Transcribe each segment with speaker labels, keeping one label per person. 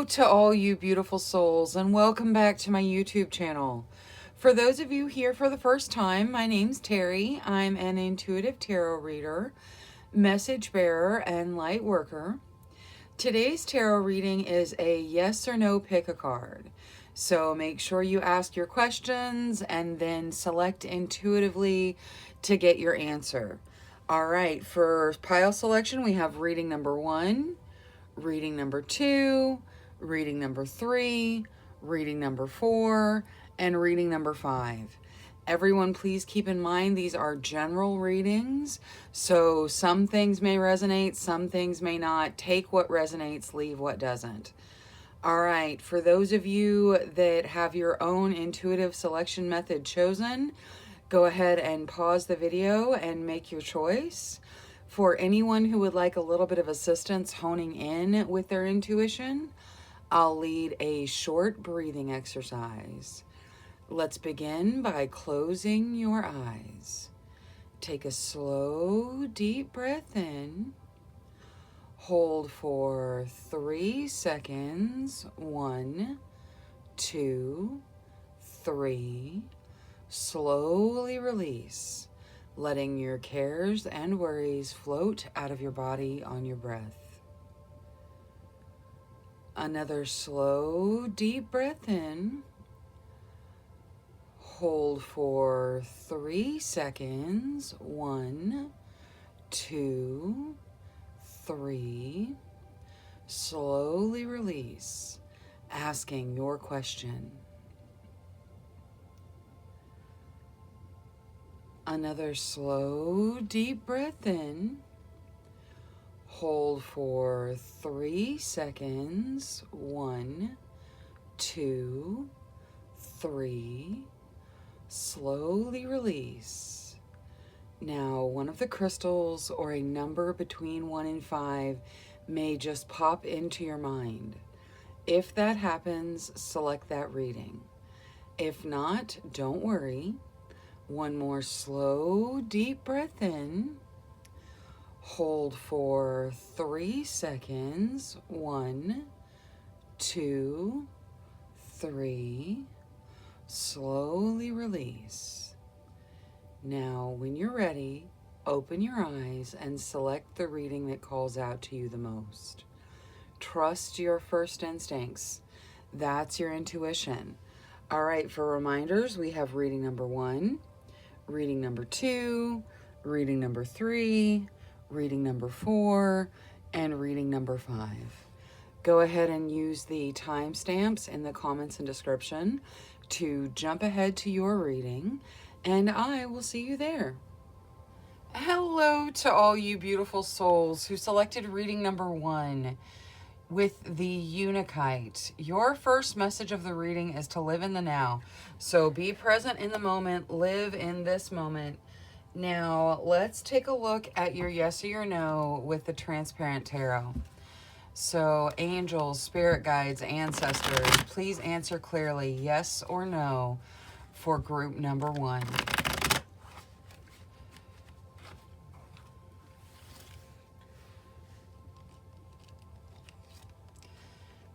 Speaker 1: to all you beautiful souls, and welcome back to my YouTube channel. For those of you here for the first time, my name's Cheri. I'm an intuitive tarot reader, message bearer, and light worker. Today's tarot reading is a yes or no pick a card. So make sure you ask your questions and then select intuitively to get your answer. All right, for pile selection, we have reading number 1, reading number 2, reading number 3, reading number 4, and reading number 5. Everyone, please keep in mind these are general readings, so some things may resonate, some things may not. Take what resonates, leave what doesn't. All right, for those of you that have your own intuitive selection method chosen, go ahead and pause the video and make your choice. For anyone who would like a little bit of assistance honing in with their intuition, I'll lead a short breathing exercise. Let's begin by closing your eyes. Take a slow, deep breath in. Hold for 3 seconds. 1, 2, 3. Slowly release, letting your cares and worries float out of your body on your breath. Another slow, deep breath in. Hold for 3 seconds. 1, 2, 3. Slowly release, asking your question. Another slow, deep breath in. Hold for 3 seconds. 1, 2, 3. Slowly release. Now, one of the crystals or a number between 1 and 5 may just pop into your mind. If that happens, select that reading. If not, don't worry. One more slow, deep breath in. Hold for 3 seconds. 1, 2, 3. Slowly release. Now, when you're ready, open your eyes and select the reading that calls out to you the most. Trust your first instincts. That's your intuition. All right, for reminders, we have reading number 1, reading number 2, reading number 3, reading number 4, and reading number 5. Go ahead and use the timestamps in the comments and description to jump ahead to your reading, and I will see you there. Hello to all you beautiful souls who selected reading number 1 with the Unikite. Your first message of the reading is to live in the now. So be present in the moment, live in this moment. Now, let's take a look at your yes or your no with the Transparent Tarot. So, angels, spirit guides, ancestors, please answer clearly yes or no for group number 1.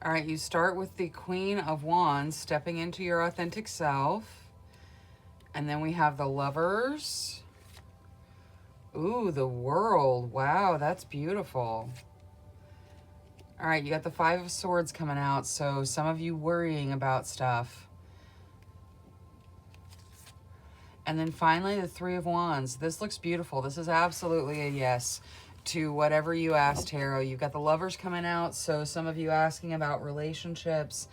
Speaker 1: All right, you start with the Queen of Wands, stepping into your authentic self. And then we have the Lovers. Ooh, the World. Wow, that's beautiful. All right, you got the 5 of Swords coming out, so some of you worrying about stuff. And then finally, the 3 of Wands. This looks beautiful. This is absolutely a yes to whatever you asked, Tarot. You've got the Lovers coming out, so some of you asking about relationships.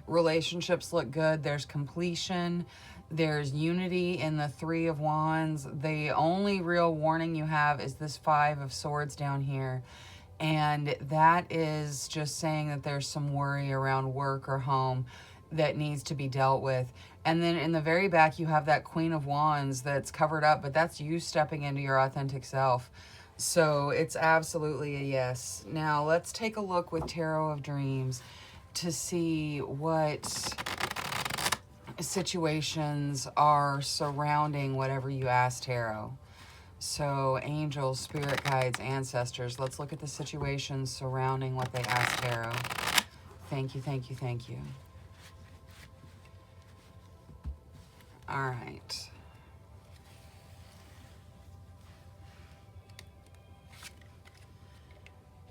Speaker 1: Relationships look good. There's completion. There's unity in the 3 of Wands. The only real warning you have is this 5 of Swords down here. And that is just saying that there's some worry around work or home that needs to be dealt with. And then in the very back, you have that Queen of Wands that's covered up, but that's you stepping into your authentic self. So it's absolutely a yes. Now let's take a look with Tarot of Dreams to see what situations are surrounding whatever you ask Tarot. So angels, spirit guides, ancestors, let's look at the situations surrounding what they ask Tarot Thank you, thank you, thank you. All right.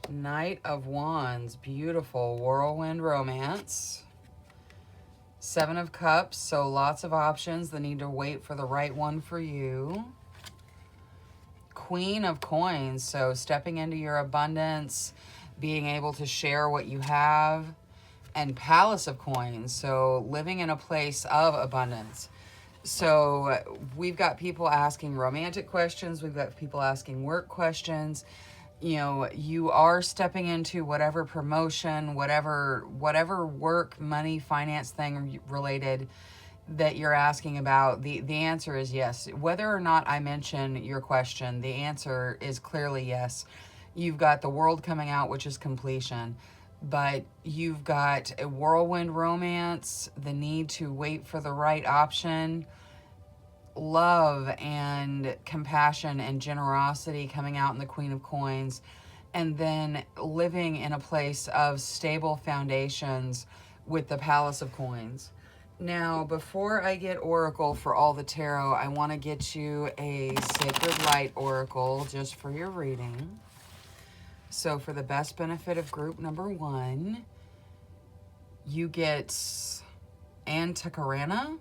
Speaker 1: Knight of Wands, beautiful whirlwind romance. Seven of Cups, so lots of options. The need to wait for the right one for you. Queen of Coins, so stepping into your abundance, being able to share what you have. And Palace of Coins, so living in a place of abundance. So we've got people asking romantic questions. We've got people asking work questions. You know, you are stepping into whatever promotion, whatever work, money, finance thing related that you're asking about. The answer is yes. Whether or not I mention your question, the answer is clearly yes. You've got the World coming out, which is completion. But you've got a whirlwind romance, the need to wait for the right option, love and compassion and generosity coming out in the Queen of Coins, and then living in a place of stable foundations with the Palace of Coins. Now, before I get Oracle for all the tarot, I want to get you a Sacred Light Oracle just for your reading. So for the best benefit of group number 1, you get Antakarana,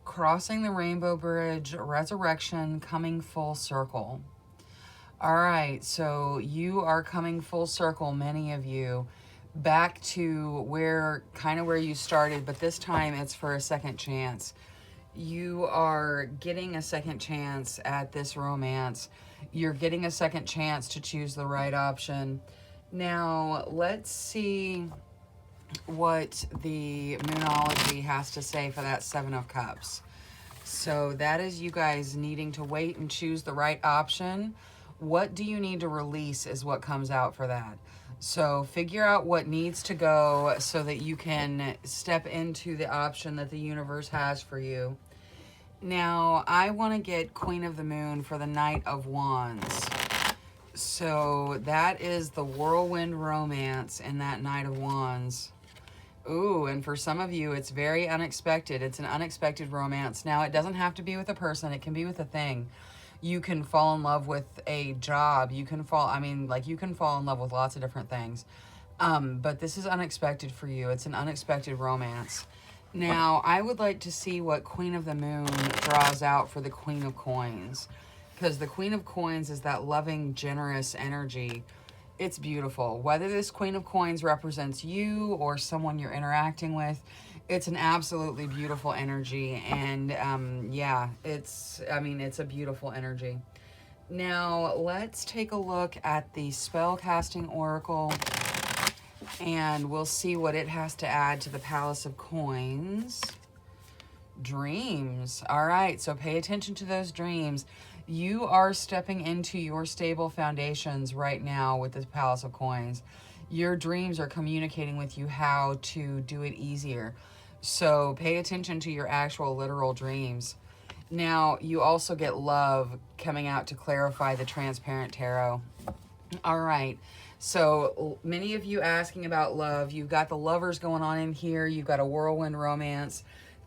Speaker 1: Crossing the Rainbow Bridge, Resurrection, Coming Full Circle. All right, so you are coming full circle, many of you, back to where you started, but this time it's for a second chance. You are getting a second chance at this romance. You're getting a second chance to choose the right option. Now, let's see what the Moonology has to say for that Seven of Cups. So that is you guys needing to wait and choose the right option. What do you need to release is what comes out for that. So figure out what needs to go so that you can step into the option that the universe has for you. Now, I want to get Queen of the Moon for the Knight of Wands. So that is the whirlwind romance in that Knight of Wands. Ooh, and for some of you, it's very unexpected. It's an unexpected romance. Now, it doesn't have to be with a person. It can be with a thing. You can fall in love with a job. You can fall in love with lots of different things. But this is unexpected for you. It's an unexpected romance. Now, I would like to see what Queen of the Moon draws out for the Queen of Coins. Because the Queen of Coins is that loving, generous energy. It's beautiful. Whether this Queen of Coins represents you or someone you're interacting with, it's an absolutely beautiful energy. And yeah, it's a beautiful energy. Now, let's take a look at the Spellcasting Oracle. And we'll see what it has to add to the Palace of Coins. Dreams. All right, so pay attention to those dreams. You are stepping into your stable foundations right now with this Palace of Coins. Your dreams are communicating with you how to do it easier. So pay attention to your actual literal dreams. Now, you also get love coming out to clarify the transparent tarot. All right. So many of you asking about love. You've got the lovers going on in here. You've got a whirlwind romance.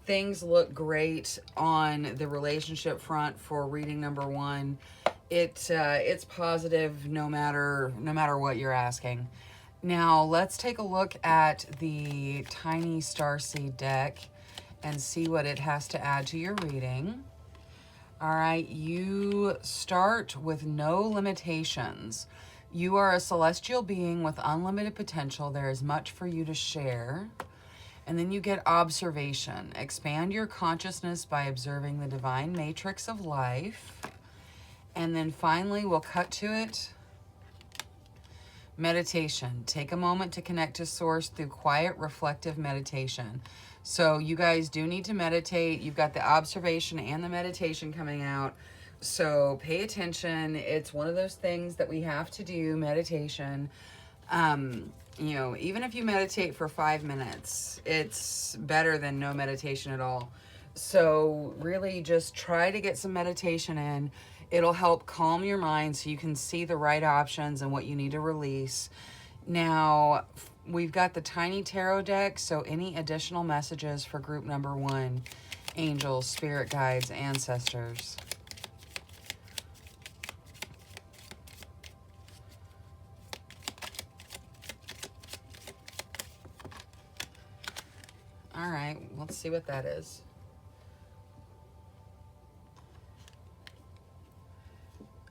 Speaker 1: Things look great on the relationship front for reading number 1. It's positive no matter what you're asking. Now let's take a look at the Tiny Starseed deck and see what it has to add to your reading. All right, you start with no limitations. You are a celestial being with unlimited potential. There is much for you to share. And then you get observation. Expand your consciousness by observing the divine matrix of life. And then finally, we'll cut to it. Meditation. Take a moment to connect to Source through quiet, reflective meditation. So you guys do need to meditate. You've got the observation and the meditation coming out. So pay attention. It's one of those things that we have to do, meditation. You know, even if you meditate for 5 minutes, it's better than no meditation at all. So really just try to get some meditation in. It'll help calm your mind so you can see the right options and what you need to release. Now, We've got the tiny tarot deck, so any additional messages for group number 1, angels, spirit guides, ancestors. All right, let's see what that is.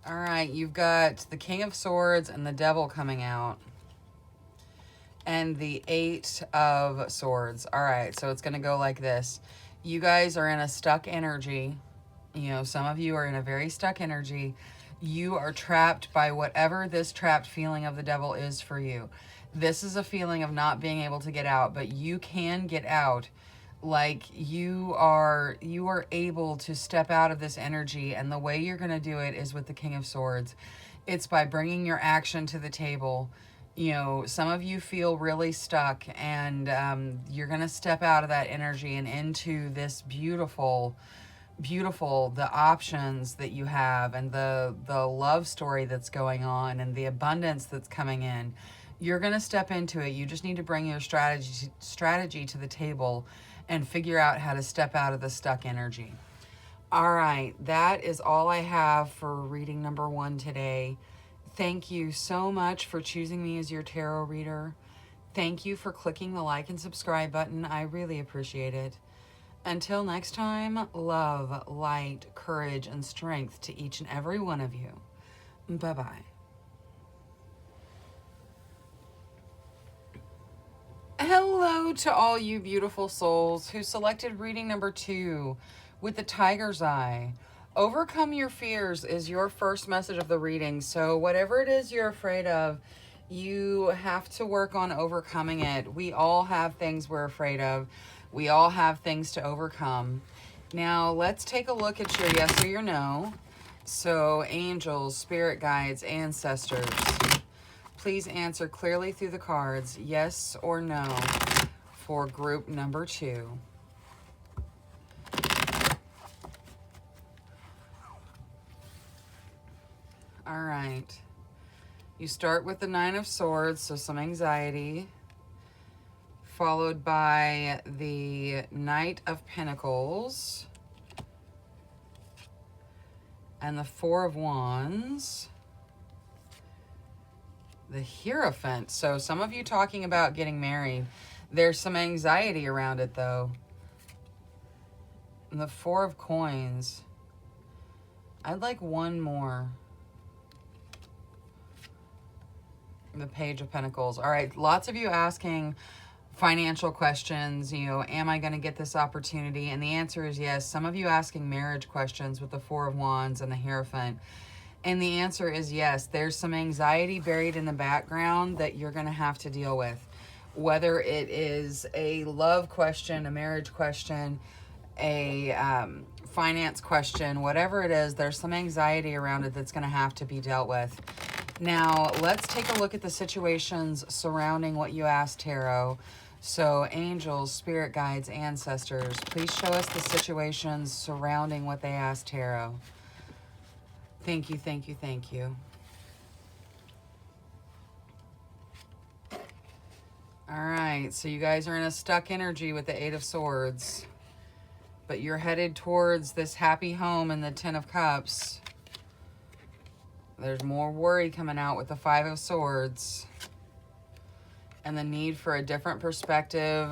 Speaker 1: All right, you've got the King of Swords and the Devil coming out. And the 8 of Swords. All right, so it's going to go like this. You guys are in a stuck energy. You know, some of you are in a very stuck energy. You are trapped by whatever this trapped feeling of the devil is for you. This is a feeling of not being able to get out, but you can get out. Like you are able to step out of this energy, and the way you're going to do it is with the King of Swords. It's by bringing your action to the table. You know, some of you feel really stuck, and you're going to step out of that energy and into this beautiful, the options that you have, and the love story that's going on, and the abundance that's coming in. You're going to step into it. You just need to bring your strategy to the table and figure out how to step out of the stuck energy. All right, that is all I have for reading number 1 today. Thank you so much for choosing me as your tarot reader. Thank you for clicking the like and subscribe button. I really appreciate it. Until next time, love, light, courage, and strength to each and every one of you. Bye-bye. Hello to all you beautiful souls who selected reading number 2 with the Tiger's Eye. Overcome your fears is your first message of the reading. So whatever it is you're afraid of, you have to work on overcoming it. We all have things we're afraid of. We all have things to overcome. Now let's take a look at your yes or your no. So angels, spirit guides, ancestors. Please answer clearly through the cards, yes or no, for group number 2. All right. You start with the 9 of Swords, so some anxiety, followed by the Knight of Pentacles and the 4 of Wands. The Hierophant. So some of you talking about getting married. There's some anxiety around it, though. And the 4 of Coins. I'd like one more. The Page of Pentacles. All right, lots of you asking financial questions. You know, am I going to get this opportunity? And the answer is yes. Some of you asking marriage questions with the 4 of Wands and the Hierophant. And the answer is yes. There's some anxiety buried in the background that you're going to have to deal with. Whether it is a love question, a marriage question, a finance question, whatever it is, there's some anxiety around it that's going to have to be dealt with. Now, let's take a look at the situations surrounding what you asked, Tarot. So, angels, spirit guides, ancestors, please show us the situations surrounding what they asked, Tarot. Thank you, thank you, thank you. All right, so you guys are in a stuck energy with the 8 of Swords, but you're headed towards this happy home in the 10 of Cups. There's more worry coming out with the 5 of Swords and the need for a different perspective,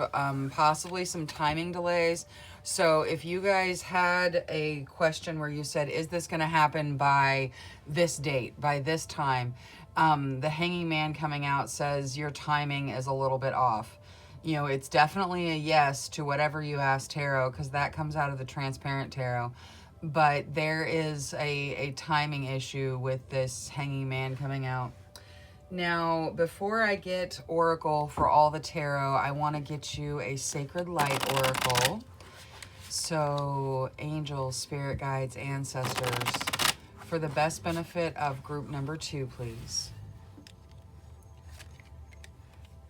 Speaker 1: possibly some timing delays. So if you guys had a question where you said, is this going to happen by this date, by this time? The Hanging Man coming out says your timing is a little bit off. You know, it's definitely a yes to whatever you asked, Tarot, because that comes out of the Transparent Tarot. But there is a timing issue with this Hanging Man coming out. Now, before I get Oracle for all the Tarot, I want to get you a Sacred Light Oracle. So, angels, spirit guides, ancestors, for the best benefit of group number 2, please.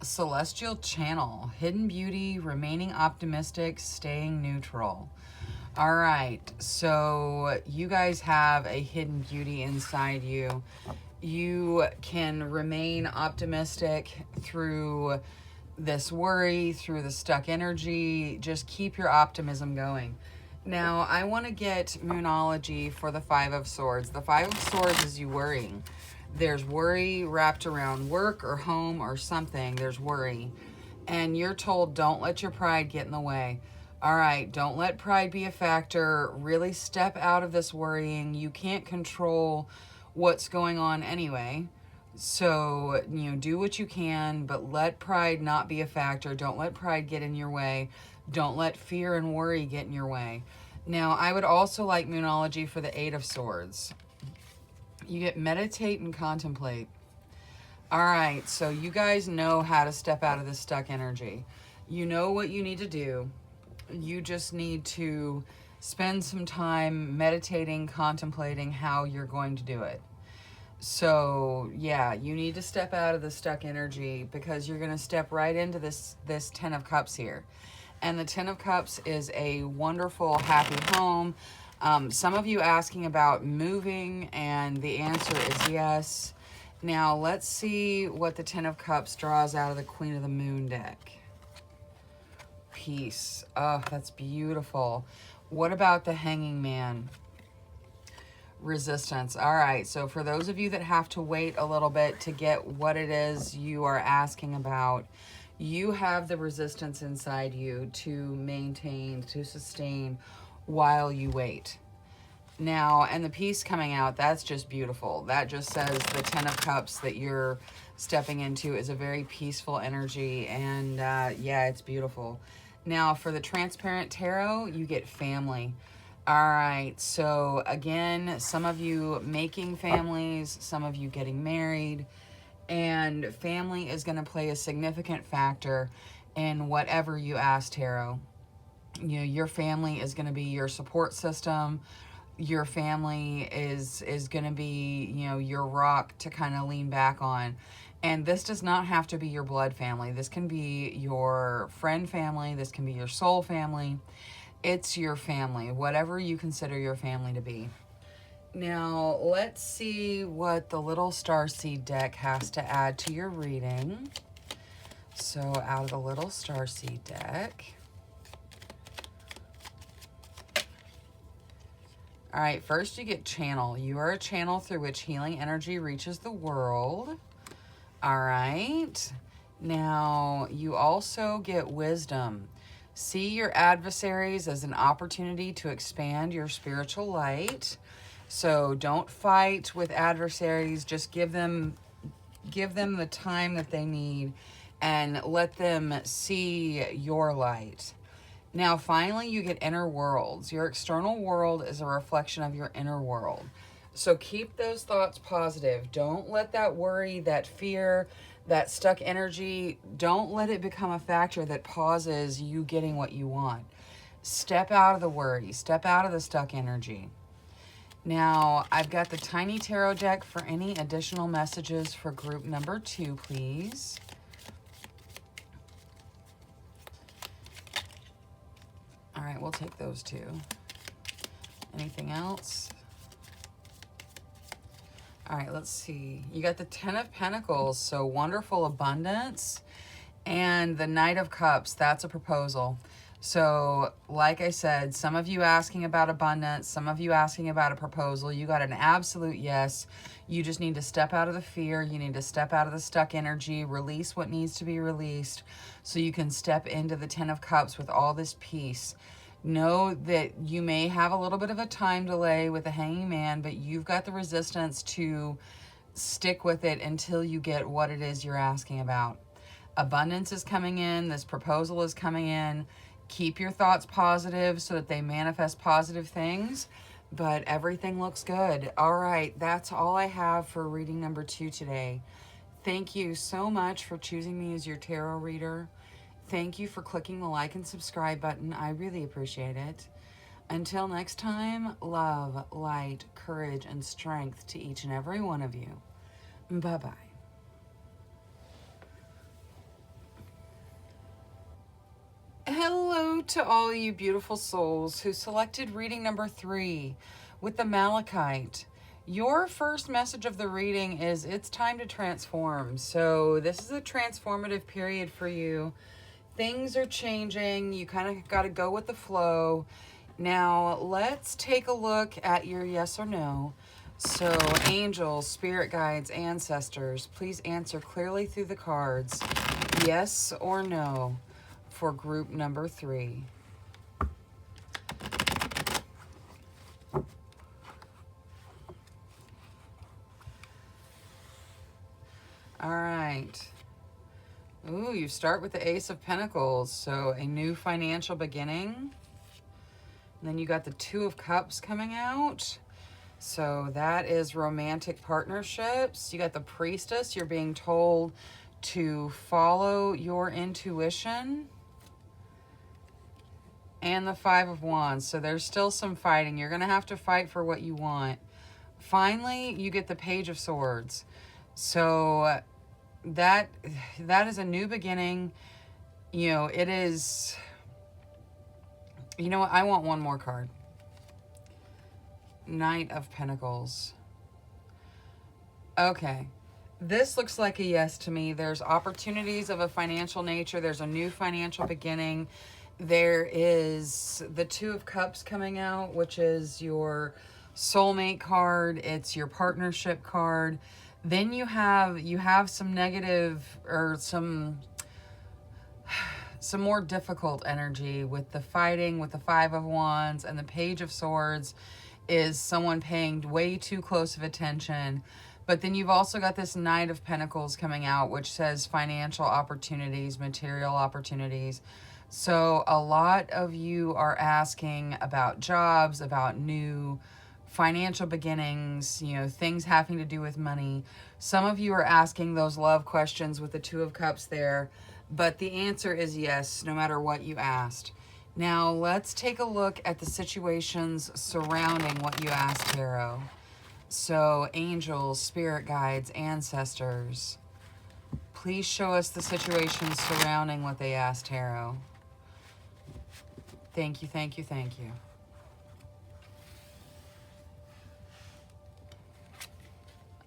Speaker 1: Celestial Channel, hidden beauty, remaining optimistic, staying neutral. All right, so you guys have a hidden beauty inside you. You can remain optimistic through this worry, through the stuck energy. Just keep your optimism going. Now, I want to get Moonology for the Five of Swords. The Five of Swords is you worrying. There's worry wrapped around work or home or something. There's worry. And you're told, don't let your pride get in the way. All right, don't let pride be a factor. Really step out of this worrying. You can't control what's going on anyway. So, do what you can, but let pride not be a factor. Don't let pride get in your way. Don't let fear and worry get in your way. Now, I would also like Moonology for the Eight of Swords. You get meditate and contemplate. All right, so you guys know how to step out of this stuck energy. You know what you need to do. You just need to spend some time meditating, contemplating how you're going to do it. So, yeah, you need to step out of the stuck energy because you're going to step right into this Ten of Cups here. And the Ten of Cups is a wonderful, happy home. Some of you asking about moving, and the answer is yes. Now, let's see what the Ten of Cups draws out of the Queen of the Moon deck. Peace. Oh, that's beautiful. What about the Hanging Man? Resistance. All right, so for those of you that have to wait a little bit to get what it is you are asking about, you have the resistance inside you to maintain, to sustain while you wait. Now, and the peace coming out, that's just beautiful. That just says the Ten of Cups that you're stepping into is a very peaceful energy, and yeah, it's beautiful. Now, for the Transparent Tarot, you get family. All right, so again, some of you making families, some of you getting married, and family is going to play a significant factor in whatever you ask Tarot. Your family is going to be your support system. Your family is going to be, your rock to kind of lean back on. And this does not have to be your blood family. This can be your friend family. This can be your soul family. It's your family, whatever you consider your family to be. Now, let's see what the Little Starseed deck has to add to your reading. So, out of the Little Starseed deck. All right, first you get channel. You are a channel through which healing energy reaches the world. All right. Now, you also get wisdom. See your adversaries as an opportunity to expand your spiritual light. So don't fight with adversaries. Just give them the time that they need and let them see your light. Now, finally, you get inner worlds. Your external world is a reflection of your inner world. So keep those thoughts positive. Don't let that worry, that fear, that stuck energy, don't let it become a factor that pauses you getting what you want. Step out of the worry. Step out of the stuck energy. Now, I've got the Tiny Tarot deck for any additional messages for group number 2, please. All right, we'll take those 2. Anything else? All right, let's see. You got the Ten of Pentacles, so wonderful abundance. And the Knight of Cups, that's a proposal. So, like I said, some of you asking about abundance, some of you asking about a proposal. You got an absolute yes. You just need to step out of the fear. You need to step out of the stuck energy, release what needs to be released so you can step into the Ten of Cups with all this peace. Know that you may have a little bit of a time delay with the Hanging Man, but you've got the resistance to stick with it until you get what it is you're asking about. Abundance is coming in. This proposal is coming in. Keep your thoughts positive so that they manifest positive things, but everything looks good. All right, that's all I have for reading number 2 today. Thank you so much for choosing me as your tarot reader. Thank you for clicking the like and subscribe button. I really appreciate it. Until next time, love, light, courage, and strength to each and every one of you. Bye-bye. Hello to all you beautiful souls who selected reading number 3 with the Malachite. Your first message of the reading is it's time to transform. So this is a transformative period for you. Things are changing. You kind of got to go with the flow. Now, let's take a look at your yes or no. So, angels, spirit guides, ancestors, please answer clearly through the cards. Yes or no for group number 3. All right. Ooh, you start with the Ace of Pentacles. So, a new financial beginning. And then you got the Two of Cups coming out. So that is romantic partnerships. You got the Priestess. You're being told to follow your intuition. And the Five of Wands. So there's still some fighting. You're going to have to fight for what you want. Finally, you get the Page of Swords. So that is a new beginning. You know, it is... You know what? I want one more card. Knight of Pentacles. Okay. This looks like a yes to me. There's opportunities of a financial nature. There's a new financial beginning. There is the Two of Cups coming out, which is your soulmate card. It's your partnership card. Then you have some negative or some more difficult energy with the fighting, with the Five of Wands, and the Page of Swords is someone paying way too close of attention. But then you've also got this Knight of Pentacles coming out, which says financial opportunities, material opportunities. So a lot of you are asking about jobs, about new financial beginnings, you know, things having to do with money. Some of you are asking those love questions with the Two of Cups there. But the answer is yes, no matter what you asked. Now, let's take a look at the situations surrounding what you asked, Tarot. So, angels, spirit guides, ancestors, please show us the situations surrounding what they asked, Tarot. Thank you, thank you, thank you.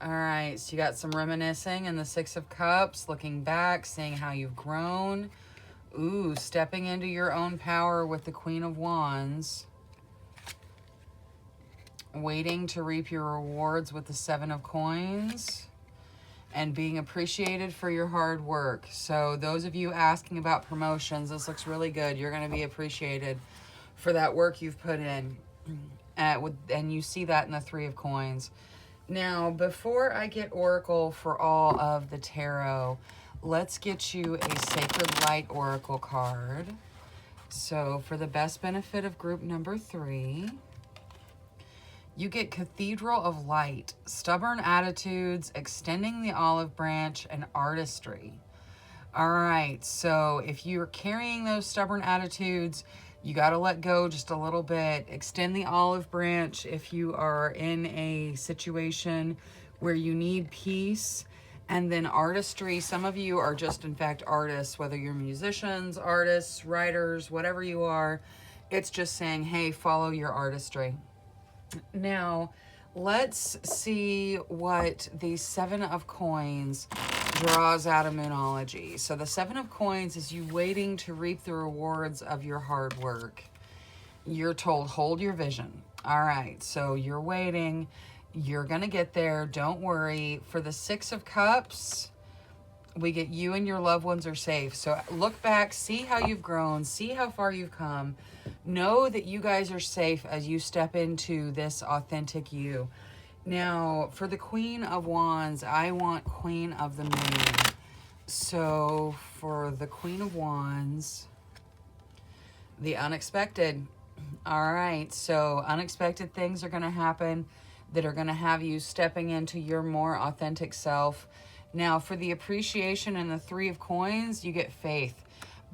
Speaker 1: All right, so you got some reminiscing in the Six of Cups, looking back, seeing how you've grown. Ooh, stepping into your own power with the Queen of Wands. Waiting to reap your rewards with the Seven of Coins. And being appreciated for your hard work. So those of you asking about promotions, this looks really good. You're going to be appreciated for that work you've put in. And you see that in the Three of Coins. Now, before I get Oracle for all of the tarot, let's get you a Sacred Light Oracle card. So, for the best benefit of group number 3, you get Cathedral of Light, Stubborn Attitudes, Extending the Olive Branch, and Artistry. All right, so if you're carrying those stubborn attitudes, you got to let go just a little bit. Extend the olive branch if you are in a situation where you need peace. And then artistry. Some of you are just, in fact, artists, whether you're musicians, artists, writers, whatever you are. It's just saying, hey, follow your artistry. Now, let's see what the Seven of Coins draws out of Moonology. So the Seven of Coins is you waiting to reap the rewards of your hard work. You're told, hold your vision. All right, so you're waiting. You're going to get there. Don't worry. For the Six of Cups, we get you and your loved ones are safe. So look back, see how you've grown, see how far you've come. Know that you guys are safe as you step into this authentic you. Now, for the Queen of Wands, I want Queen of the Moon. So, for the Queen of Wands, the unexpected. All right, so unexpected things are going to happen that are going to have you stepping into your more authentic self. Now, for the appreciation and the Three of Coins, you get faith.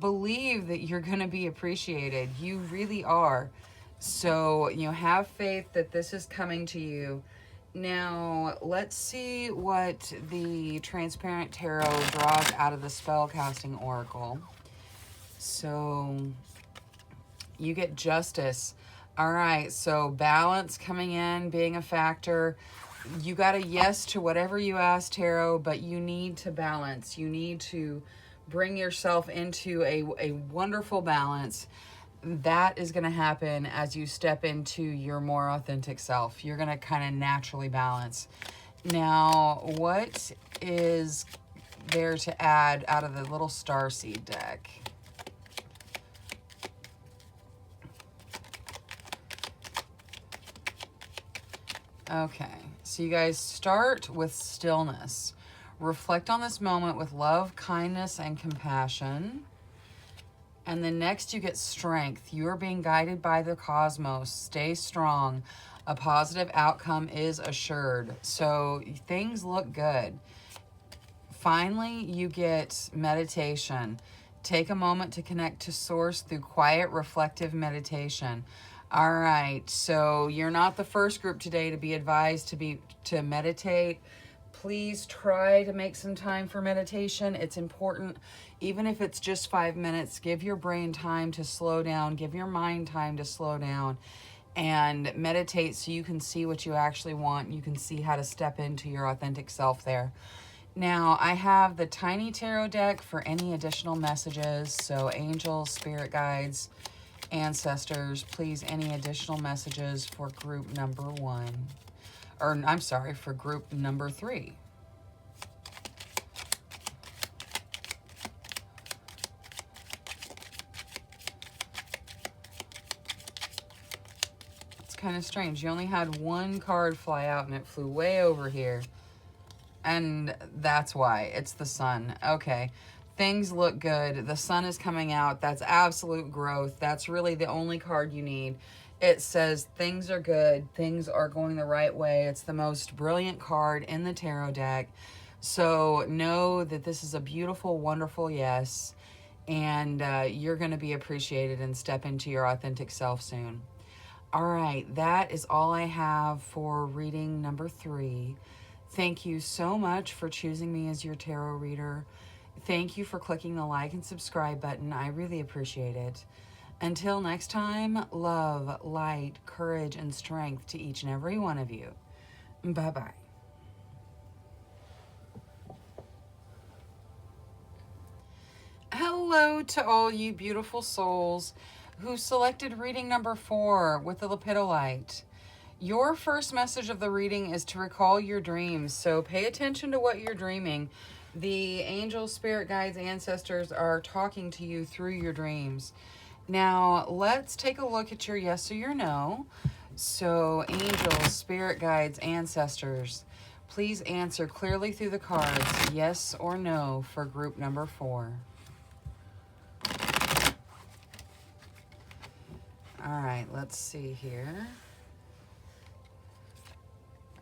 Speaker 1: Believe that you're going to be appreciated. You really are. So, you know, have faith that this is coming to you. Now, let's see what the Transparent Tarot draws out of the Spellcasting Oracle. So, you get Justice. All right, so balance coming in, being a factor. You got a yes to whatever you asked, Tarot, but you need to balance. You need to bring yourself into a wonderful balance. That is going to happen as you step into your more authentic self. You're going to kind of naturally balance. Now, what is there to add out of the little starseed deck? Okay, so you guys start with stillness. Reflect on this moment with love, kindness, and compassion. And then next you get strength. You are being guided by the cosmos. Stay strong. A positive outcome is assured. So things look good. Finally, you get meditation. Take a moment to connect to source through quiet, reflective meditation. All right, so you're not the first group today to be advised to meditate. Please try to make some time for meditation. It's important, even if it's just 5 minutes. Give your brain time to slow down. Give your mind time to slow down and meditate so you can see what you actually want. You can see how to step into your authentic self there. Now, I have the tiny tarot deck for any additional messages. So angels, spirit guides, ancestors, please, any additional messages for group number 1. Or, I'm sorry, for group number 3. It's kind of strange. You only had one card fly out and it flew way over here. And that's why. It's the sun. Okay. Things look good. The sun is coming out. That's absolute growth. That's really the only card you need. It says things are good. Things are going the right way. It's the most brilliant card in the tarot deck. So know that this is a beautiful, wonderful yes. And you're going to be appreciated and step into your authentic self soon. All right. That is all I have for reading number 3. Thank you so much for choosing me as your tarot reader. Thank you for clicking the like and subscribe button. I really appreciate it. Until next time, love, light, courage, and strength to each and every one of you. Bye-bye. Hello to all you beautiful souls who selected reading number 4 with the Lepidolite. Your first message of the reading is to recall your dreams. So pay attention to what you're dreaming. The angels, spirit guides, ancestors are talking to you through your dreams. Now, let's take a look at your yes or your no. So, angels, spirit guides, ancestors, please answer clearly through the cards, yes or no, for group number 4. All right, let's see here.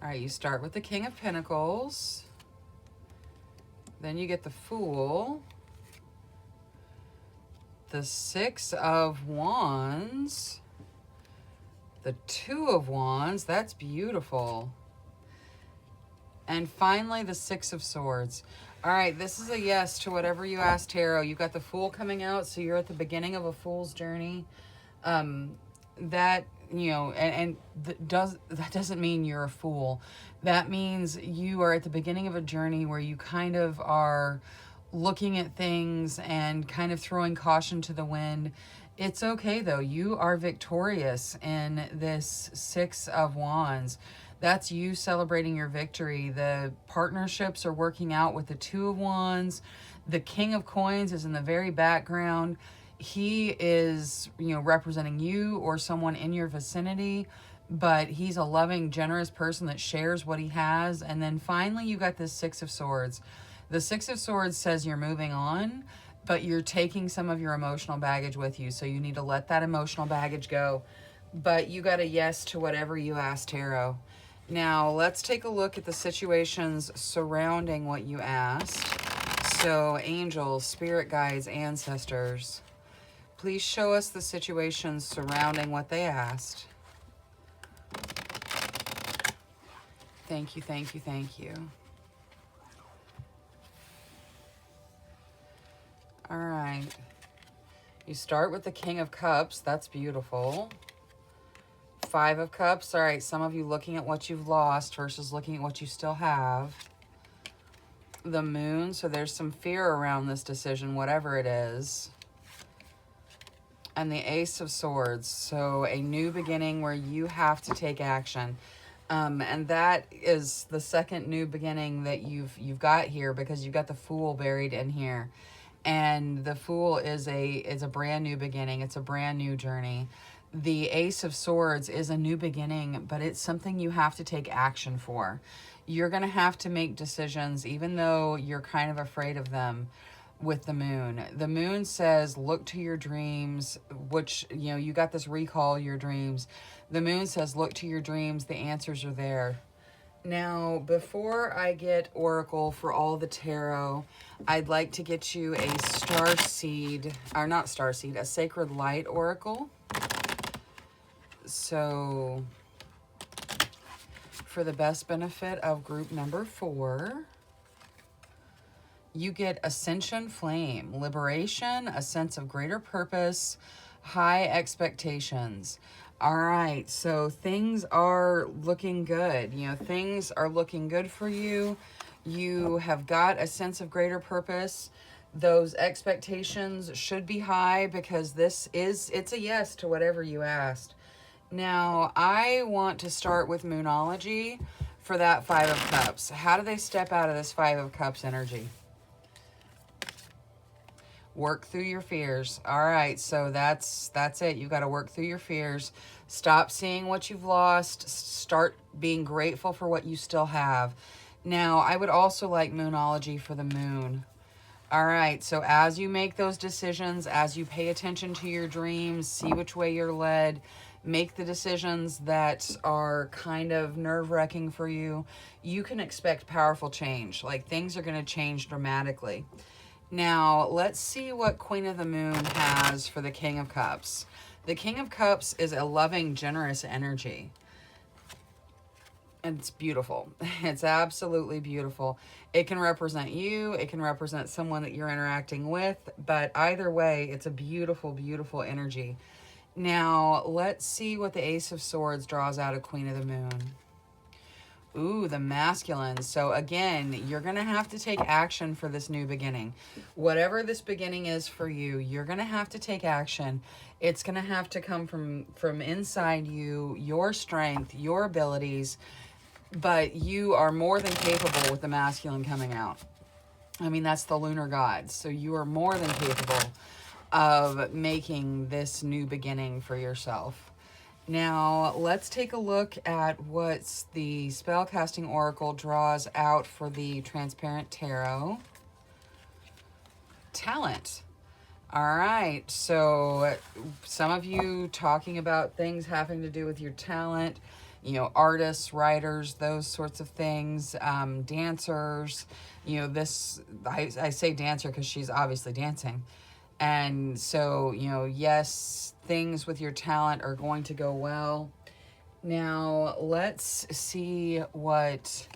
Speaker 1: All right, you start with the King of Pentacles. Then you get the Fool. The 6 of Wands. The 2 of Wands. That's beautiful. And finally, the 6 of Swords. All right, this is a yes to whatever you asked, Tarot. You got the Fool coming out, so you're at the beginning of a fool's journey. That, you know, that doesn't mean you're a fool. That means you are at the beginning of a journey where you kind of are looking at things and kind of throwing caution to the wind. It's okay, though. You are victorious in this 6 of Wands. That's you celebrating your victory. The partnerships are working out with the 2 of Wands. The King of Coins is in the very background. He is, you know, representing you or someone in your vicinity, but he's a loving, generous person that shares what he has. And then finally, you got this 6 of Swords. The 6 of Swords says you're moving on, but you're taking some of your emotional baggage with you. So you need to let that emotional baggage go. But you got a yes to whatever you asked, Tarot. Now, let's take a look at the situations surrounding what you asked. So, angels, spirit guides, ancestors, please show us the situations surrounding what they asked. Thank you, thank you, thank you. All right. You start with the King of Cups. That's beautiful. Five of Cups. All right, some of you looking at what you've lost versus looking at what you still have. The Moon, so there's some fear around this decision, whatever it is. And the Ace of Swords, so a new beginning where you have to take action. And that is the second new beginning that you've got here, because you've got the Fool buried in here. And the Fool is a brand new beginning. It's a brand new journey. The Ace of Swords is a new beginning, but it's something you have to take action for. You're going to have to make decisions, even though you're kind of afraid of them. With the Moon, the Moon says look to your dreams, which, you know, you got this recall your dreams. The Moon says look to your dreams, the answers are there. Now, before I get Oracle for all the tarot, I'd like to get you a Starseed, or not Starseed, a Sacred Light Oracle. So, for the best benefit of group number 4, you get Ascension Flame, Liberation, a sense of greater purpose, high expectations. All right, so things are looking good. You know, things are looking good for you. You have got a sense of greater purpose. Those expectations should be high, because it's a yes to whatever you asked. Now, I want to start with Moonology for that Five of Cups. How do they step out of this Five of Cups energy? Work through your fears. All right, so that's it. You got to work through your fears. Stop seeing what you've lost. Start being grateful for what you still have. Now, I would also like Moonology for the Moon. All right, so as you make those decisions, as you pay attention to your dreams, see which way you're led, make the decisions that are kind of nerve-wracking for you, you can expect powerful change. Like, things are going to change dramatically. Now, let's see what Queen of the Moon has for the King of Cups. The King of Cups is a loving, generous energy. And it's beautiful. It's absolutely beautiful. It can represent you. It can represent someone that you're interacting with. But either way, it's a beautiful, beautiful energy. Now, let's see what the Ace of Swords draws out of Queen of the Moon. Ooh, the Masculine. So again, you're going to have to take action for this new beginning. Whatever this beginning is for you, you're going to have to take action. It's going to have to come from inside you, your strength, your abilities. But you are more than capable with the Masculine coming out. I mean, that's the lunar god. So you are more than capable of making this new beginning for yourself. Now, let's take a look at what the Spellcasting Oracle draws out for the Transparent Tarot. Talent. All right, so some of you talking about things having to do with your talent, you know, artists, writers, those sorts of things, dancers, you know, this, I say dancer because she's obviously dancing. And so, you know, yes, things with your talent are going to go well. Now, let's see what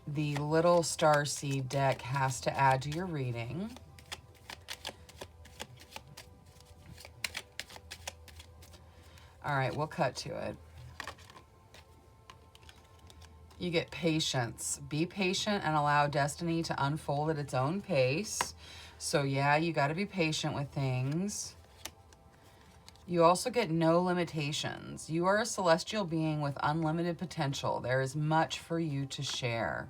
Speaker 1: the Little Starseed deck has to add to your reading. All right, we'll cut to it. You get patience. Be patient and allow destiny to unfold at its own pace. So yeah, you got to be patient with things. You also get no limitations. You are a celestial being with unlimited potential. There is much for you to share.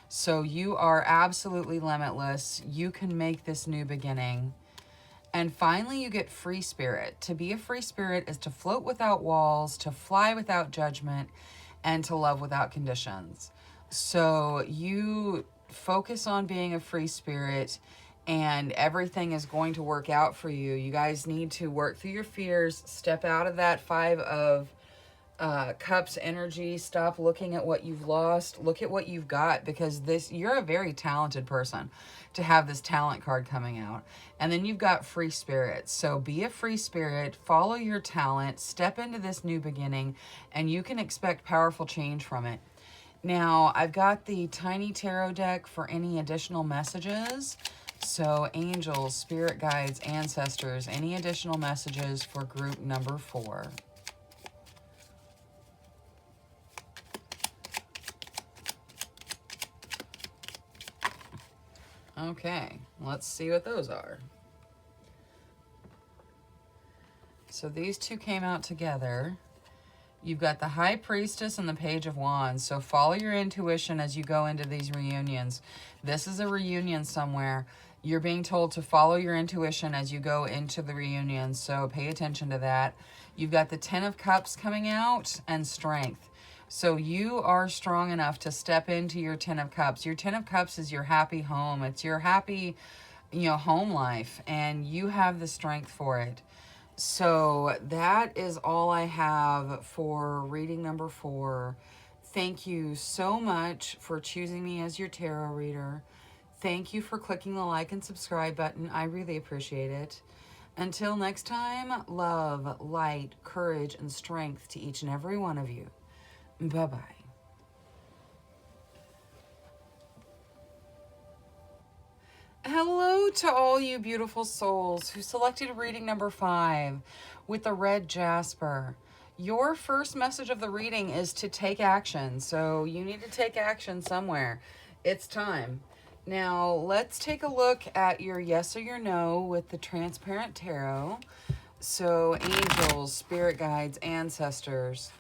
Speaker 1: So you are absolutely limitless. You can make this new beginning. And finally, you get free spirit. To be a free spirit is to float without walls, to fly without judgment, and to love without conditions. So you focus on being a free spirit, and everything is going to work out for you. You guys need to work through your fears, step out of that Five of Cups energy, stop looking at what you've lost, look at what you've got, because you're a very talented person to have this talent card coming out. And then you've got free spirit. So be a free spirit, follow your talent, step into this new beginning, and you can expect powerful change from it. Now, I've got the Tiny Tarot deck for any additional messages. So angels, spirit guides, ancestors, any additional messages for group number 4? Okay, let's see what those are. So these two came out together. You've got the High Priestess and the Page of Wands. So follow your intuition as you go into these reunions. This is a reunion somewhere. You're being told to follow your intuition as you go into the reunion. So pay attention to that. You've got the Ten of Cups coming out and Strength. So you are strong enough to step into your Ten of Cups. Your Ten of Cups is your happy home. It's your happy, home life. And you have the strength for it. So that is all I have for reading number 4. Thank you so much for choosing me as your tarot reader. Thank you for clicking the like and subscribe button. I really appreciate it. Until next time, love, light, courage, and strength to each and every one of you. Bye-bye. Hello to all you beautiful souls who selected reading number 5 with the red jasper. Your first message of the reading is to take action. So you need to take action somewhere. It's time. Now let's take a look at your yes or your no with the transparent tarot. So angels, spirit guides, ancestors,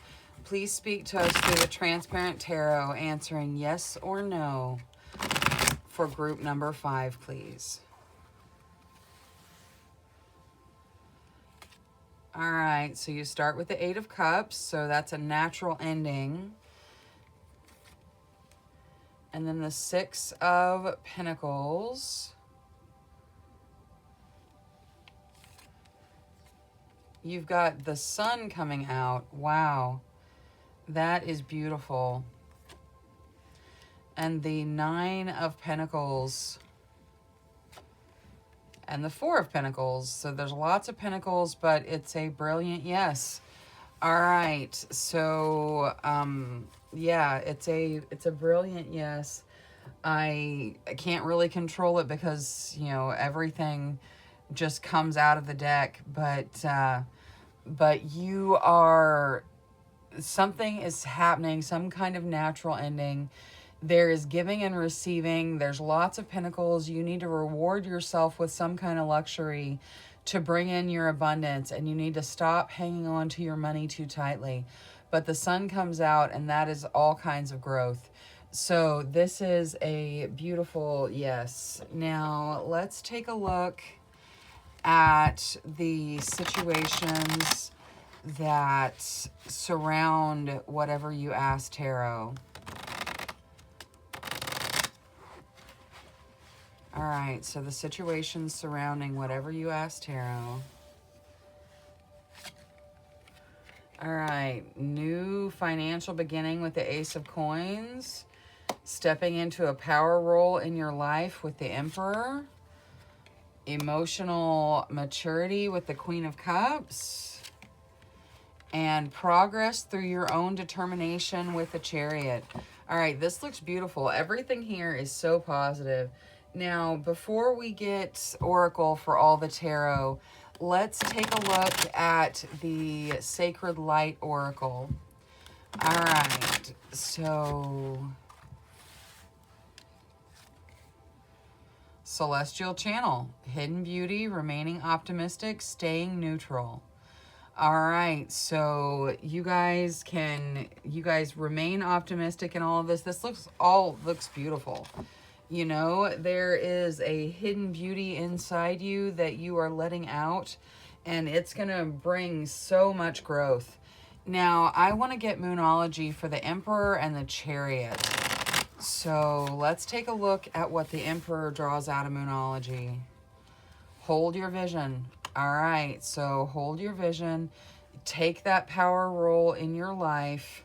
Speaker 1: please speak to us through the transparent tarot, answering yes or no. For group number 5, please. All right, so you start with the 8 of Cups, so that's a natural ending. And then the 6 of Pentacles. You've got the Sun coming out. Wow, that is beautiful. And the 9 of Pentacles and the 4 of Pentacles. So there's lots of Pentacles, but it's a brilliant yes. All right. So, yeah, it's a brilliant yes. I can't really control it because, everything just comes out of the deck, but you are, something is happening, some kind of natural ending. There is giving and receiving. There's lots of pentacles. You need to reward yourself with some kind of luxury to bring in your abundance, and you need to stop hanging on to your money too tightly. But the sun comes out, and that is all kinds of growth. So this is a beautiful yes. Now let's take a look at the situations that surround whatever you ask tarot. All right, so the situations surrounding whatever you ask tarot. All right, new financial beginning with the Ace of Coins. Stepping into a power role in your life with the Emperor. Emotional maturity with the Queen of Cups. And progress through your own determination with the Chariot. All right, this looks beautiful. Everything here is so positive. Now, before we get Oracle for all the tarot, let's take a look at the Sacred Light Oracle. All right, so Celestial Channel, hidden beauty, remaining optimistic, staying neutral. All right, so you guys remain optimistic in all of this. This looks beautiful. There is a hidden beauty inside you that you are letting out, and it's going to bring so much growth. Now, I want to get Moonology for the Emperor and the Chariot. So let's take a look at what the Emperor draws out of Moonology. Hold your vision. All right, so hold your vision. Take that power role in your life.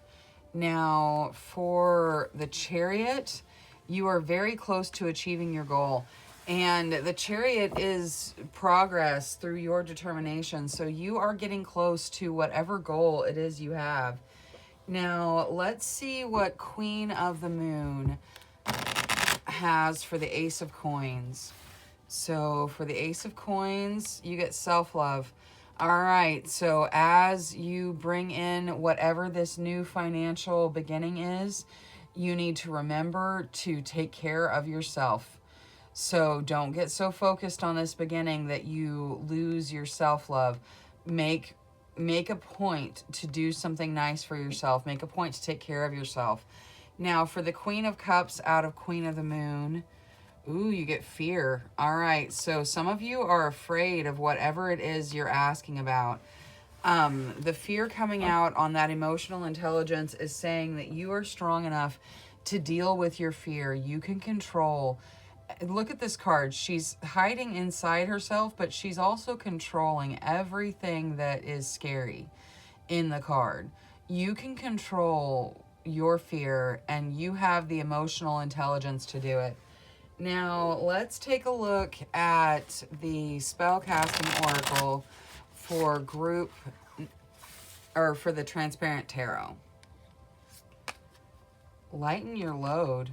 Speaker 1: Now, for the Chariot, you are very close to achieving your goal. And the Chariot is progress through your determination. So you are getting close to whatever goal it is you have. Now, let's see what Queen of the Moon has for the Ace of Coins. So for the Ace of Coins, you get self-love. All right, so as you bring in whatever this new financial beginning is, you need to remember to take care of yourself. So don't get so focused on this beginning that you lose your self-love. Make a point to do something nice for yourself. Make a point to take care of yourself. Now, for the Queen of Cups out of Queen of the Moon, ooh, you get fear. All right, so some of you are afraid of whatever it is you're asking about. The fear coming out on that emotional intelligence is saying that you are strong enough to deal with your fear. You can control. Look at this card. She's hiding inside herself, but she's also controlling everything that is scary in the card. You can control your fear, and you have the emotional intelligence to do it. Now, let's take a look at the Spellcasting Oracle for group, or for the Transparent Tarot. Lighten your load.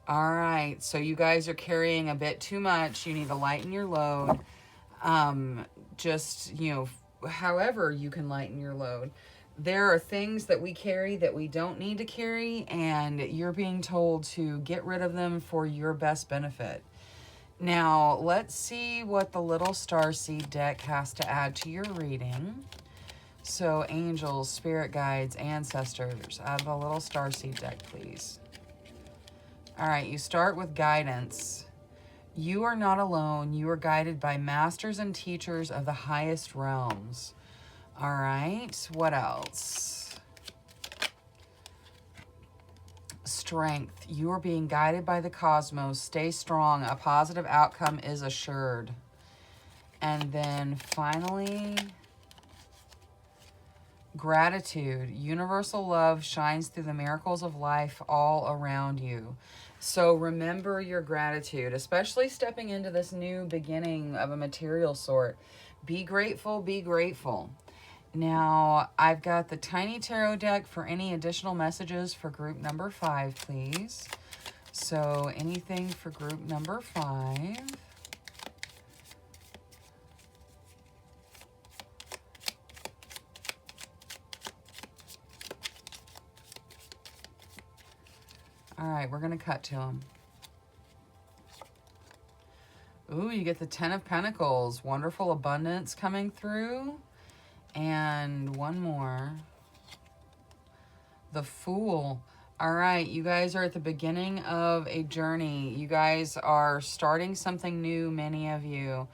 Speaker 1: All right, so you guys are carrying a bit too much. You need to lighten your load. Just, however you can lighten your load. There are things that we carry that we don't need to carry, and you're being told to get rid of them for your best benefit. Now, let's see what the Little Starseed deck has to add to your reading. So, angels, spirit guides, ancestors, add the Little Starseed deck, please. All right, you start with guidance. You are not alone. You are guided by masters and teachers of the highest realms. All right, what else? Strength. You are being guided by the cosmos. Stay strong. A positive outcome is assured. And then finally, gratitude. Universal love shines through the miracles of life all around you. So remember your gratitude, especially stepping into this new beginning of a material sort. Be grateful, be grateful. Now, I've got the Tiny Tarot deck for any additional messages for group number 5, please. So anything for group number 5. All right, we're going to cut to them. Ooh, you get the 10 of Pentacles. Wonderful abundance coming through. And one more. The Fool. All right, you guys are at the beginning of a journey. You guys are starting something new, many of you.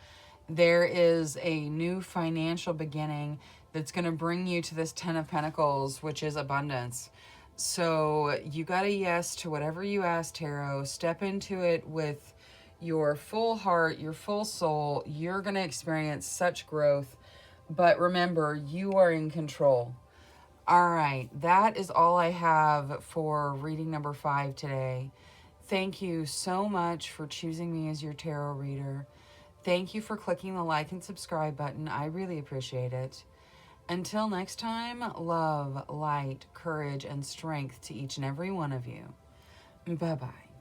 Speaker 1: There is a new financial beginning that's going to bring you to this 10 of Pentacles, which is abundance. So you got a yes to whatever you ask, Tarot. Step into it with your full heart, your full soul. You're going to experience such growth. But remember, you are in control. All right, that is all I have for reading number 5 today. Thank you so much for choosing me as your tarot reader. Thank you for clicking the like and subscribe button. I really appreciate it. Until next time, love, light, courage, and strength to each and every one of you. Bye-bye.